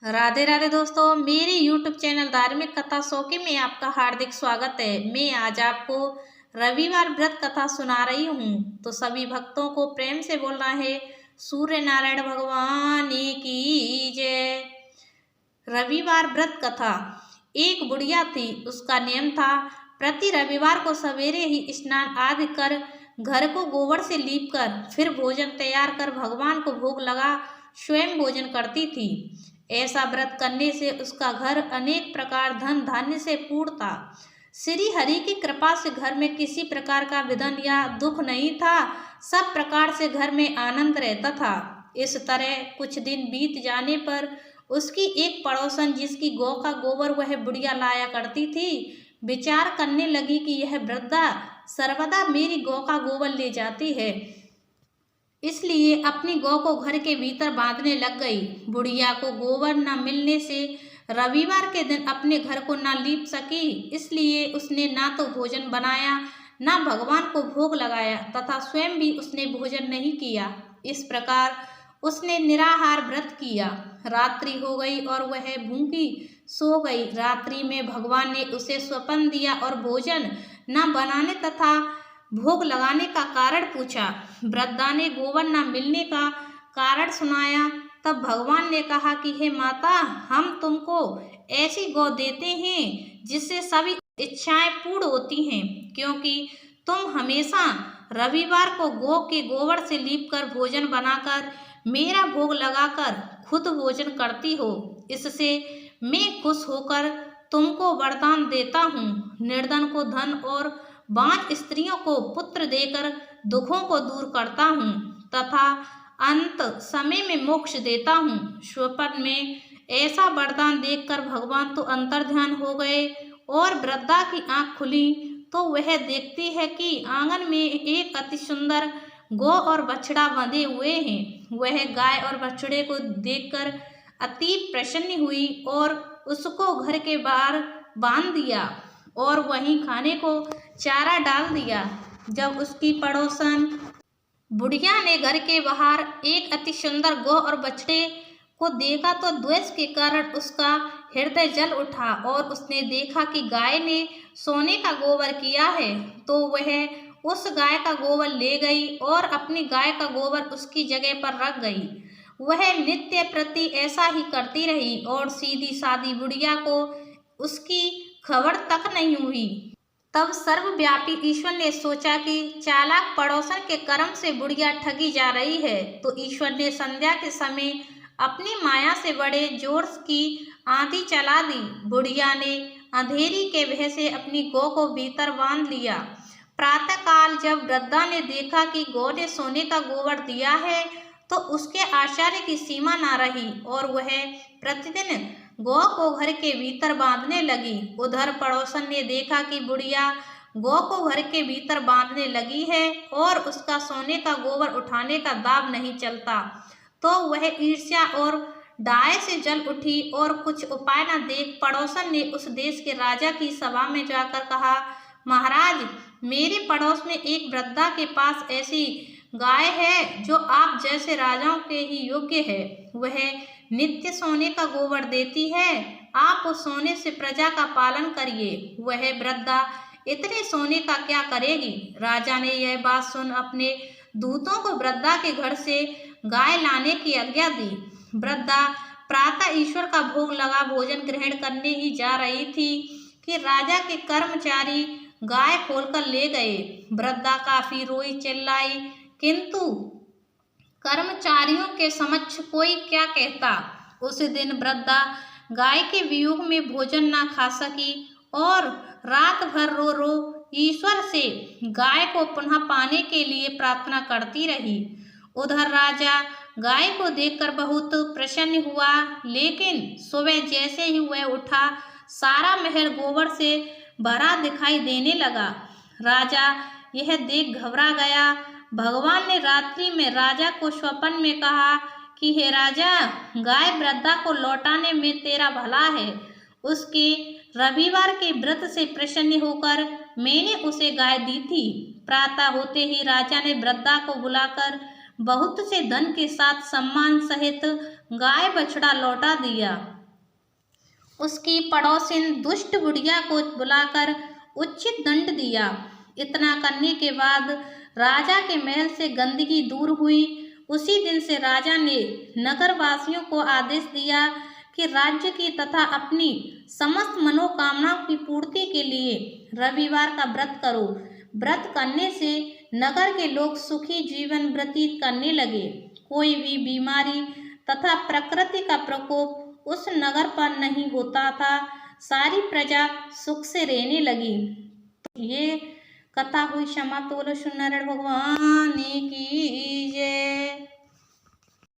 राधे राधे दोस्तों, मेरे YouTube channel धार्मिक कथा शौकी में आपका हार्दिक स्वागत है। मैं आज आपको रविवार व्रत कथा सुना रही हूँ। तो सभी भक्तों को प्रेम से बोलना है सूर्य नारायण भगवान की जय। रविवार व्रत कथा। एक बुढ़िया थी, उसका नियम था प्रति रविवार को सवेरे ही स्नान आदि कर घर को गोबर से लीप कर फिर भोजन तैयार कर भगवान को भोग लगा स्वयं भोजन करती थी। ऐसा व्रत करने से उसका घर अनेक प्रकार धन धान्य से पूर्ण था। श्री हरि की कृपा से घर में किसी प्रकार का विघ्न या दुख नहीं था, सब प्रकार से घर में आनंद रहता था। इस तरह कुछ दिन बीत जाने पर उसकी एक पड़ोसन, जिसकी गौ का गोबर वह बुढ़िया लाया करती थी, विचार करने लगी कि यह वृद्धा सर्वदा मेरी गौ का गोबर ले जाती है, इसलिए अपनी गौ को घर के भीतर बांधने लग गई। बुढ़िया को गोबर न मिलने से रविवार के दिन अपने घर को न लीप सकी, इसलिए उसने ना तो भोजन बनाया, न भगवान को भोग लगाया तथा स्वयं भी उसने भोजन नहीं किया। इस प्रकार उसने निराहार व्रत किया। रात्रि हो गई और वह भूखी सो गई। रात्रि में भगवान ने उसे स्वप्न दिया और भोजन न बनाने तथा भोग लगाने का कारण पूछा। वृद्धा ने गोबर न मिलने का कारण सुनाया। तब भगवान ने कहा कि हे माता, हम तुमको ऐसी गौ देते हैं जिससे सभी इच्छाएं पूर्ण होती हैं, क्योंकि तुम हमेशा रविवार को गौ के गोबर से लीपकर भोजन बनाकर मेरा भोग लगाकर खुद भोजन करती हो। इससे मैं खुश होकर तुमको वरदान देता हूँ। निर्धन को धन और बांझ स्त्रियों को पुत्र देकर दुखों को दूर करता हूँ तथा अंत समय में मोक्ष देता हूँ। स्वप्न में ऐसा वरदान देखकर भगवान तो अंतर्ध्यान हो गए और वृद्धा की आंख खुली तो वह देखती है कि आंगन में एक अति सुंदर गौ और बछड़ा बंधे हुए हैं। वह गाय और बछड़े को देखकर अति प्रसन्न हुई और उसको घर के बाहर बांध दिया और वहीं खाने को चारा डाल दिया। जब उसकी पड़ोसन बुढ़िया ने घर के बाहर एक अति सुंदर गौ और बछड़े को देखा तो द्वेष के कारण उसका हृदय जल उठा और उसने देखा कि गाय ने सोने का गोबर किया है, तो वह उस गाय का गोबर ले गई और अपनी गाय का गोबर उसकी जगह पर रख गई। वह नित्य प्रति ऐसा ही करती रही और सीधी सादी बुढ़िया को उसकी खबर तक नहीं हुई। तब सर्वव्यापी ईश्वर ने सोचा कि चालाक पड़ोसन के कर्म से बुढ़िया ठगी जा रही है, तो ईश्वर ने संध्या के समय अपनी माया से बड़े जोर की आंधी चला दी। बुढ़िया ने अंधेरी के भय से अपनी गौ को भीतर बांध लिया। प्रातःकाल जब वृद्धा ने देखा कि गौ ने सोने का गोबर दिया है, तो उसके आश्चर्य की सीमा न रही और वह प्रतिदिन गौ को घर के भीतर बांधने लगी। उधर पड़ोसन ने देखा कि बुढ़िया गौ को घर के भीतर बांधने लगी है और उसका सोने का गोबर उठाने का दाव नहीं चलता, तो वह ईर्ष्या और डाय से जल उठी और कुछ उपाय न देख पड़ोसन ने उस देश के राजा की सभा में जाकर कहा, महाराज, मेरे पड़ोस में एक वृद्धा के पास ऐसी गाय है जो आप जैसे राजाओं के ही योग्य है। वह नित्य सोने का गोबर देती है, आप उस सोने से प्रजा का पालन करिए। वह वृद्धा इतने सोने का क्या करेगी। राजा ने यह बात सुन अपने दूतों को वृद्धा के घर से गाय लाने की आज्ञा दी। वृद्धा प्रातः ईश्वर का भोग लगा भोजन ग्रहण करने ही जा रही थी कि राजा के कर्मचारी गाय खोलकर ले गए। वृद्धा काफी रोई चिल्लाई, किंतु कर्मचारियों के समक्ष कोई क्या कहता। उस दिन वृद्धा गाय के वियोग में भोजन न खा सकी और रात भर रो रो ईश्वर से गाय को पुनः पाने के लिए प्रार्थना करती रही। उधर राजा गाय को देखकर बहुत प्रसन्न हुआ, लेकिन सुबह जैसे ही वह उठा, सारा महल गोबर से भरा दिखाई देने लगा। राजा यह देख घबरा गया। भगवान ने रात्रि में राजा को स्वप्न में कहा कि हे राजा, गाय वृद्धा को लौटाने में तेरा भला है। उसके रविवार के व्रत से प्रसन्न होकर मैंने उसे गाय दी थी। प्रातः होते ही राजा ने वृद्धा को बुलाकर बहुत से धन के साथ सम्मान सहित गाय बछड़ा लौटा दिया। उसकी पड़ोसिन दुष्ट बुढ़िया को बुलाकर उचित दंड दिया। इतना करने के बाद राजा के महल से गंदगी दूर हुई। उसी दिन से राजा ने नगरवासियों को आदेश दिया कि राज्य की तथा अपनी समस्त मनोकामनाओं की पूर्ति के लिए रविवार का व्रत करो। व्रत करने से नगर के लोग सुखी जीवन व्यतीत करने लगे। कोई भी बीमारी तथा प्रकृति का प्रकोप उस नगर पर नहीं होता था। सारी प्रजा सुख से रहने लगी। ये कथा हुई समाप्त। बोलो श्री नारायण भगवान की जय।